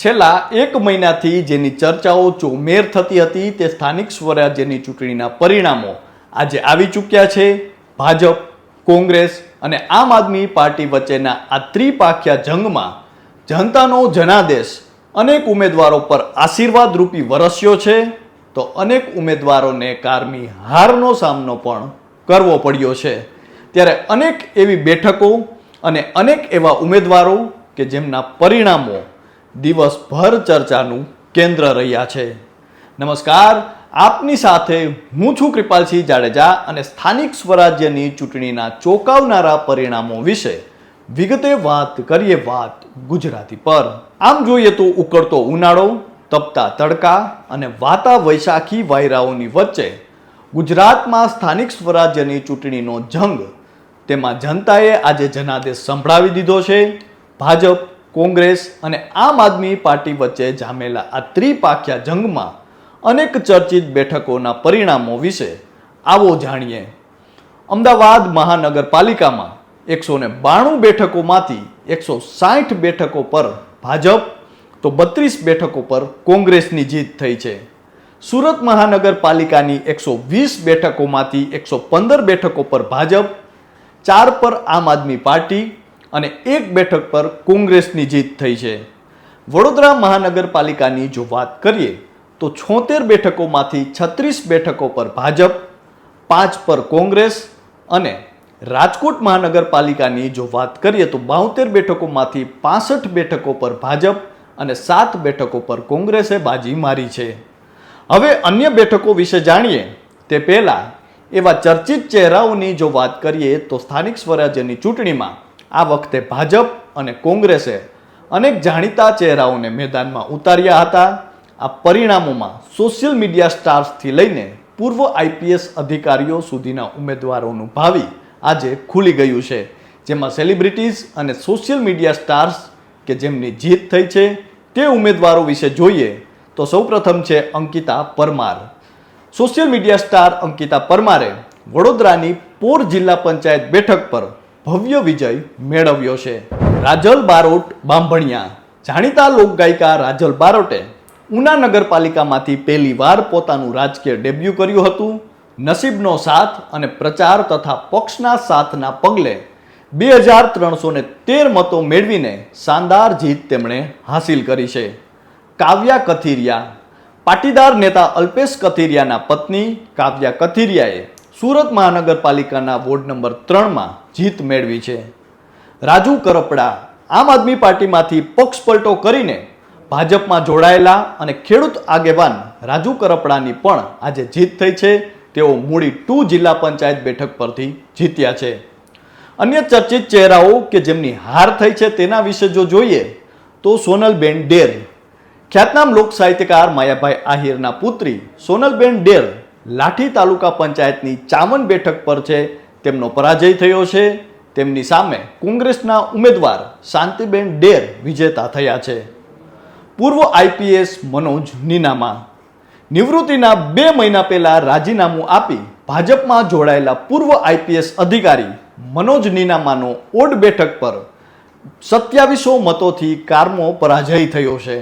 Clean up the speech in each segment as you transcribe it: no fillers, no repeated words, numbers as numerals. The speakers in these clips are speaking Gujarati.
છેલ્લા એક મહિનાથી જેની ચર્ચાઓ ચોમેર થતી હતી તે સ્થાનિક સ્વરાજ્યની ચૂંટણીના પરિણામો આજે આવી ચૂક્યા છે. ભાજપ, કોંગ્રેસ અને આમ આદમી પાર્ટી વચ્ચેના આ ત્રિપાખ્યા જંગમાં જનતાનો જનાદેશ અનેક ઉમેદવારો પર આશીર્વાદરૂપી વરસ્યો છે, તો અનેક ઉમેદવારોને કારમી હારનો સામનો પણ કરવો પડ્યો છે. ત્યારે અનેક એવી બેઠકો અને અનેક એવા ઉમેદવારો કે જેમના પરિણામો દિવસભર ચર્ચાનું કેન્દ્ર રહ્યા છે. નમસ્કાર, આપની સાથે હું છું કૃપાલસિંહ જાડેજા અને સ્થાનિક સ્વરાજ્યની ચૂંટણીના ચોંકાવનારા પરિણામો વિશે વિગતે વાત કરીએ ગુજરાતી પર. આમ જોઈએ તો ઉકળતો ઉનાળો, તપતા તડકા અને વાતા વૈશાખી વાયરાઓની વચ્ચે ગુજરાતમાં સ્થાનિક સ્વરાજ્યની ચૂંટણીનો જંગ, તેમાં જનતાએ આજે જનાદેશ સંભળાવી દીધો છે. ભાજપ, કોંગ્રેસ અને આમ આદમી પાર્ટી વચ્ચે જામેલા આ ત્રિપાખ્યા જંગમાં અનેક ચર્ચિત બેઠકોના પરિણામો વિશે આવો જાણીએ. અમદાવાદ મહાનગરપાલિકામાં 192 બેઠકોમાંથી 160 બેઠકો પર ભાજપ તો 32 બેઠકો પર કોંગ્રેસની જીત થઈ છે. સુરત મહાનગરપાલિકાની 120 બેઠકોમાંથી 115 બેઠકો પર ભાજપ, 4 પર આમ આદમી પાર્ટી અને 1 બેઠક પર કોંગ્રેસની જીત થઈ છે. વડોદરા મહાનગરપાલિકાની જો વાત કરીએ તો 76 બેઠકોમાંથી 36 બેઠકો પર ભાજપ, 5 પર કોંગ્રેસ અને રાજકોટ મહાનગરપાલિકાની જો વાત કરીએ તો 72 બેઠકોમાંથી 65 બેઠકો પર ભાજપ અને 7 બેઠકો પર કોંગ્રેસે બાજી મારી છે. હવે અન્ય બેઠકો વિશે જાણીએ તે પહેલા એવા ચર્ચિત ચહેરાઓની જો વાત કરીએ તો સ્થાનિક સ્વરાજ્યની ચૂંટણીમાં આ વખતે ભાજપ અને કોંગ્રેસે અનેક જાણીતા ચહેરાઓને મેદાનમાં ઉતાર્યા હતા. આ પરિણામોમાં સોશિયલ મીડિયા સ્ટાર્સથી લઈને પૂર્વ આઈપીએસ અધિકારીઓ સુધીના ઉમેદવારોનું ભાવિ આજે ખુલી ગયું છે, જેમાં સેલિબ્રિટીઝ અને સોશિયલ મીડિયા સ્ટાર્સ કે જેમની જીત થઈ છે તે ઉમેદવારો વિશે જોઈએ તો સૌપ્રથમ છે Ankita Parmar. Social media star Ankita પરમારે વડોદરાની પોર જિલ્લા પંચાયત બેઠક પર ભવ્ય વિજય મેળવ્યો છે. રાજલ બારોટ બાંભણિયા. જાણીતા લોકગાયિકા રાજલ બારોટે ઉના નગરપાલિકામાંથી પહેલીવાર પોતાનું રાજકીય ડેબ્યુ કર્યું હતું. નસીબનો સાથ અને પ્રચાર તથા પક્ષના સાથના પગલે 2313 મતો મેળવીને શાનદાર જીત તેમણે હાસિલ કરી છે. કાવ્યા કથિરિયા. પાટીદાર નેતા અલ્પેશ કથિરિયાના પત્ની કાવ્યા કથિરિયાએ સુરત મહાનગરપાલિકાના વોર્ડ નંબર 3માં જીત મેળવી છે. રાજુ કરપડા. આમ આદમી પાર્ટીમાંથી પક્ષ પલટો કરીને ભાજપમાં જોડાયેલા અને ખેડૂત આગેવાન રાજુ કરપડાની પણ આજે જીત થઈ છે. તેઓ મૂળી 2 જિલ્લા પંચાયત બેઠક પરથી જીત્યા છે. અન્ય ચર્ચિત ચહેરાઓ કે જેમની હાર થઈ છે તેના વિશે જો જોઈએ તો સોનલબેન ડેર. ખ્યાતનામ લોક સાહિત્યકાર માયાભાઈ આહિરના પુત્રી સોનલબેન ડેર લાઠી તાલુકા પંચાયતની ચામન બેઠક પર છે, તેમનો પરાજય થયો છે. તેમની સામે કોંગ્રેસના ઉમેદવાર શાંતિબેન ડેર વિજેતા થયા છે. પૂર્વ આઈપીએસ મનોજ નીનામા. નિવૃત્તિના 2 મહિના પહેલા રાજીનામું આપી ભાજપમાં જોડાયેલા પૂર્વ આઈપીએસ અધિકારી મનોજ નીનામાનો ઓડ બેઠક પર 2700 મતોથી કારમો પરાજય થયો છે.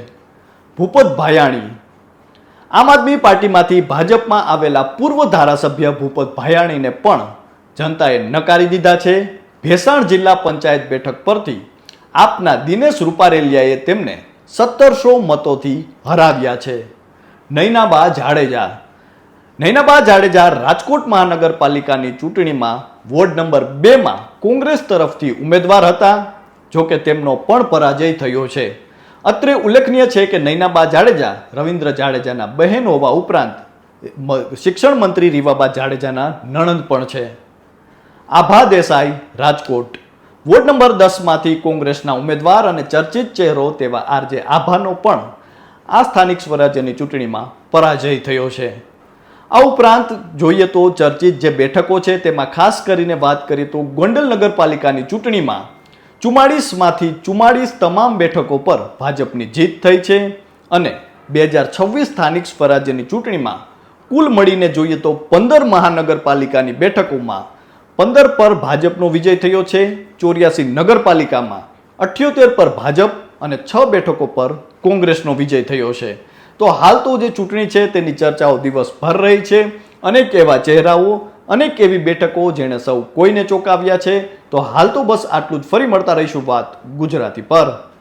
ભૂપત ભાયાણી. આમ આદમી પાર્ટીમાંથી ભાજપમાં આવેલા પૂર્વ ધારાસભ્ય ભૂપત ભાયાણીને પણ જનતાએ નકારી દીધા છે. ભેસાણ જિલ્લા પંચાયત બેઠક પરથી આપના દિનેશ રૂપારેલિયાએ તેમને 1700 મતોથી હરાવ્યા છે. નૈનાબા જાડેજા. નૈનાબા જાડેજા રાજકોટ મહાનગરપાલિકાની ચૂંટણીમાં વોર્ડ નંબર 2માં કોંગ્રેસ તરફથી ઉમેદવાર હતા, જોકે તેમનો પણ પરાજય થયો છે. અત્રે ઉલ્લેખનીય છે કે નૈનાબા જાડેજા રવિન્દ્ર જાડેજાના બહેન હોવા ઉપરાંત શિક્ષણ મંત્રી રીવાબા જાડેજાના નણંદ પણ છે. આભા દેસાઈ. રાજકોટ વોર્ડ નંબર 10માંથી કોંગ્રેસના ઉમેદવાર અને ચર્ચિત ચહેરો તેવા આરજે આભાનો પણ આ સ્થાનિક સ્વરાજ્યની ચૂંટણીમાં પરાજય થયો છે. આ ઉપરાંત જોઈએ તો ચર્ચિત જે બેઠકો છે તેમાં ખાસ કરીને વાત કરીએ તો ગોંડલ નગરપાલિકાની ચૂંટણીમાં 44માંથી 44 તમામ બેઠકો પર ભાજપની જીત થઈ છે અને 2026 સ્થાનિક સ્વરાજ્યની ચૂંટણીમાં કુલ મળીને જોઈએ તો 15 મહાનગરપાલિકાની બેઠકોમાં 15 પર ભાજપનો વિજય થયો છે. 84 નગરપાલિકામાં 78 પર ભાજપ અને 6 બેઠકો પર કોંગ્રેસનો વિજય થયો છે. તો હાલ તો જે ચૂંટણી છે તેની ચર્ચાઓ દિવસભર રહી છે. અનેક એવા ચહેરાઓ, અનેક એવી બેઠકો જેણે સૌ કોઈને ચોંકાવ્યા છે. તો હાલ તો બસ આટલું જ. ફરી મળતા રહીશું વાત ગુજરાતી પર.